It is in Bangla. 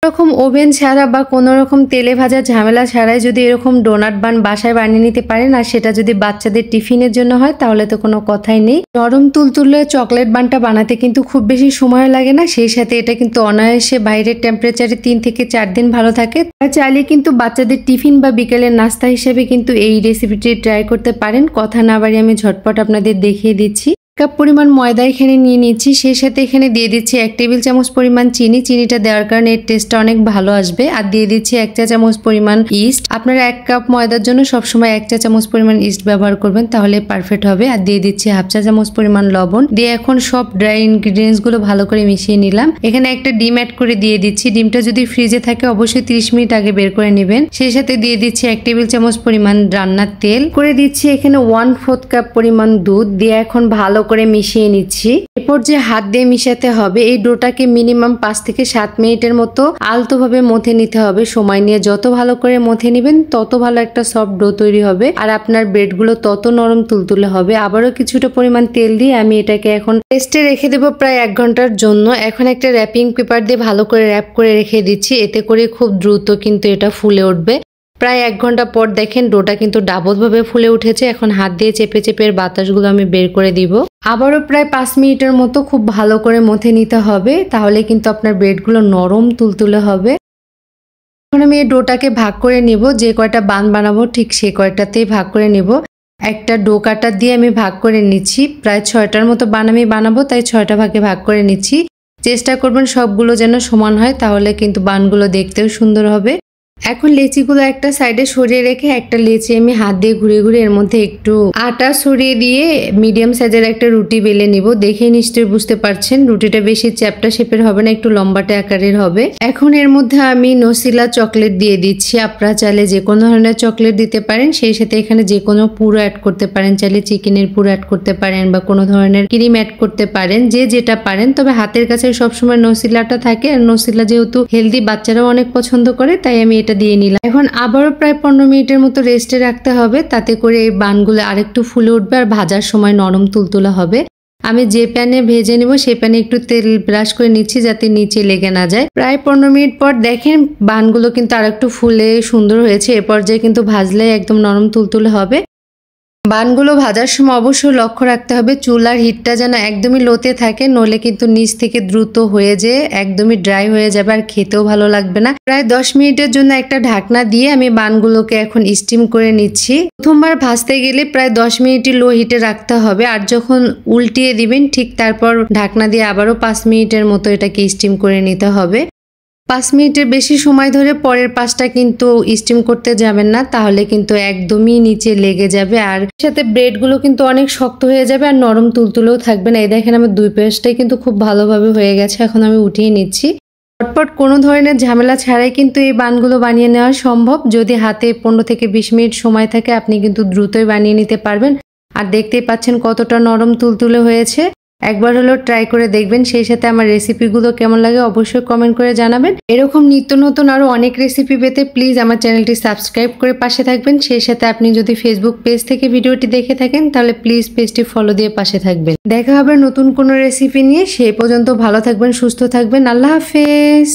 রকম ওভেন ছাড়া বা কোনো রকম তেলে ভাজা ঝামেলা ছাড়াই যদি এরকম ডোনাট বান বাসায় বানিয়ে নিতে পারেন, আর সেটা যদি বাচ্চাদের টিফিনের জন্য হয় তাহলে তো কোনো কথাই নেই। নরম তুলতুলে চকলেট বানটা বানাতে কিন্তু খুব বেশি সময় লাগে না, সেই সাথে এটা কিন্তু অনায়াসে বাইরের টেম্পারেচারে 3 থেকে 4 দিন ভালো থাকে। আর চাইলে কিন্তু বাচ্চাদের টিফিন বা বিকেলের নাস্তা হিসেবে কিন্তু এই রেসিপিটি ট্রাই করতে পারেন। কথা না বাড়িয়ে আমি ঝটপট আপনাদের দেখিয়ে দিচ্ছি। কাপ পরিমাণ ময়দা এখানে নিয়ে নিচ্ছি, সেই সাথে এখানে দিয়ে দিচ্ছি 1 টেবিল চামচ পরিমাণ চিনি। চিনিটা দেওয়ার কারণে এর টেস্টটা অনেক ভালো আসবে। আর দিয়ে দিচ্ছি 1 চা চামচ পরিমাণ ইস্ট। আপনারা 1 কাপ ময়দার জন্য সবসময় 1 চা চামচ পরিমাণ ইস্ট ব্যবহার করবেন, তাহলে পারফেক্ট হবে। আর দিয়ে দিচ্ছি 1/2 চা চামচ পরিমাণ লবণ। দিয়ে এখন সব ড্রাই ইনগ্রিডিয়েন্টস গুলো ভালো করে মিশিয়ে নিলাম। এখানে একটা ডিম অ্যাড করে দিয়ে দিচ্ছি। ডিমটা যদি ফ্রিজে থাকে অবশ্যই 30 মিনিট আগে বের করে নেবেন। সেই সাথে দিয়ে দিচ্ছি 1 টেবিল চামচ পরিমাণ রান্নার তেল। করে দিচ্ছি এখানে 1/4 কাপ পরিমাণ দুধ। দিয়ে এখন ভালো করে মিশিয়ে নিচ্ছি। এরপর যে হাত দিয়ে মিশাতে হবে, এই ডোটাকে মিনিমাম 5 থেকে 7 মিনিটের মতো আলতোভাবে মথে নিতে হবে। সময় নিয়ে যত ভালো করে মথে নেবেন তত ভালো একটা সফট ডো তৈরি হবে, আর আপনার ব্রেডগুলো তত নরম তুলতুলে হবে। আবারও কিছুটা পরিমাণ তেল দিয়ে আমি এটাকে এখন রেস্টে রেখে দেবো প্রায় 1 ঘন্টার জন্য। এখন একটা র্যাপিং পেপার দিয়ে ভালো করে র্যাপ করে রেখে দিচ্ছি, এতে করে খুব দ্রুত কিন্তু এটা ফুলে উঠবে। প্রায় 1 ঘন্টা পর দেখেন ডোটা কিন্তু ডাবলভাবে ফুলে উঠেছে। এখন হাত দিয়ে চেপে চেপে এর বাতাসগুলো আমি বের করে দিব। আবারও প্রায় 5 মিনিটের মতো খুব ভালো করে মথে নিতে হবে, তাহলে কিন্তু আপনার ব্রেডগুলো নরম তুলতুলে হবে। এখন আমি এই ডোটাকে ভাগ করে নিব, যে কয়টা বান বানাবো ঠিক সেই কয়টাতেই ভাগ করে নিব। একটা ডো কাটার দিয়ে আমি ভাগ করে নিচ্ছি। প্রায় 6টার মতো বান আমি বানাবো, তাই 6টা ভাগে ভাগ করে নিচ্ছি। চেষ্টা করবেন সবগুলো যেন সমান হয়, তাহলে কিন্তু বানগুলো দেখতেও সুন্দর হবে। এখন লেচিগুলো একটা সাইডে সরিয়ে রেখে একটা লেচি আমি হাত দিয়ে ঘুরিয়ে ঘুরিয়ে এর মধ্যে একটু আটা সরিয়ে দিয়ে মিডিয়াম সাইজের একটা রুটি বেলে নিব। দেখে নিশ্চয়ই বুঝতে পারছেন রুটিটা বেশি চ্যাপ্টা শেপের হবে না, একটু লম্বাটে আকারের হবে। এখন এর মধ্যে আমি নসিলা চকলেট দিয়ে দিচ্ছি। আপনারা চাইলে যে কোনো ধরনের চকলেট দিতে পারেন, সেই সাথে এখানে যে কোনো পুরো অ্যাড করতে পারেন। চাইলে চিকেনের পুরো অ্যাড করতে পারেন বা কোনো ধরনের ক্রিম অ্যাড করতে পারেন, যে যেটা পারেন। তবে হাতের কাছে সবসময় নসিলাটা থাকে, আর নসিলা যেহেতু হেলদি, বাচ্চারাও অনেক পছন্দ করে, তাই আমি এটা দিয়ে নিলাম। এখন আবারও প্রায় 15 মিনিটের মতো রেস্টে রাখতে হবে, তাতে করে এই বানগুলো আরেকটু ফুলে উঠবে আর ভাজার সময় নরম তুলতুলা হবে। আমি যে প্যানে ভেজে নেব সেই প্যানে একটু তেল ব্রাশ করে নিচ্ছি যাতে নিচে লেগে না যায়। প্রায় 15 মিনিট পর দেখেন বানগুলো কিন্তু আরেকটু ফুলে সুন্দর হয়েছে। এ পর্যায়ে কিন্তু ভাজলে একদম নরম তুলতুলে হবে। বানগুলো ভাজার সময় অবশ্যই লক্ষ্য রাখতে হবে চুলার হিটটা যেন একদমই লোতে থাকে, নইলে কিন্তু নিচ থেকে দ্রুত হয়ে যেয়ে একদমই ড্রাই হয়ে যাবে আর খেতেও ভালো লাগবে না। প্রায় 10 মিনিটের জন্য একটা ঢাকনা দিয়ে আমি বানগুলোকে এখন স্টিম করে নিচ্ছি। প্রথমবার ভাজতে গেলে প্রায় 10 মিনিটই লো হিটে রাখতে হবে, আর যখন উল্টিয়ে দিবেন ঠিক তারপর ঢাকনা দিয়ে আবারও 5 মিনিটের মতো এটাকে স্টিম করে নিতে হবে। 5 মিনিটের বেশি সময় ধরে পরের পাশটা কিন্তু স্টিম করতে যাবেন না, তাহলে কিন্তু একদমই নিচে লেগে যাবে, আর সাথে ব্রেডগুলো কিন্তু অনেক শক্ত হয়ে যাবে আর নরম তুলতুলেও থাকবে না। এই দেখেন আমার 2 পাশটাই কিন্তু খুব ভালোভাবে হয়ে গেছে। এখন আমি উঠিয়ে নিচ্ছি। ঝটপট কোনো ধরনের ঝামেলা ছাড়াই কিন্তু এই বানগুলো বানিয়ে নেওয়া সম্ভব। যদি হাতে 15 থেকে 20 মিনিট সময় থাকে আপনি কিন্তু দ্রুতই বানিয়ে নিতে পারবেন। আর দেখতেই পাচ্ছেন কতটা নরম তুলতুলে হয়েছে। একবার হলো ট্রাই করে দেখবেন। সেই সাথে আমার রেসিপিগুলো কেমন লাগে অবশ্যই কমেন্ট করে জানাবেন। এরকম নিত্য নতুন আরো অনেক রেসিপি পেতে প্লিজ আমার চ্যানেলটি সাবস্ক্রাইব করে পাশে থাকবেন। সেই সাথে আপনি যদি ফেসবুক পেজ থেকে ভিডিওটি দেখে থাকেন তাহলে প্লিজ পেজটি ফলো দিয়ে পাশে থাকবেন। দেখা হবে নতুন কোনো রেসিপি নিয়ে। সেই পর্যন্ত ভালো থাকবেন, সুস্থ থাকবেন। আল্লাহ হাফেজ।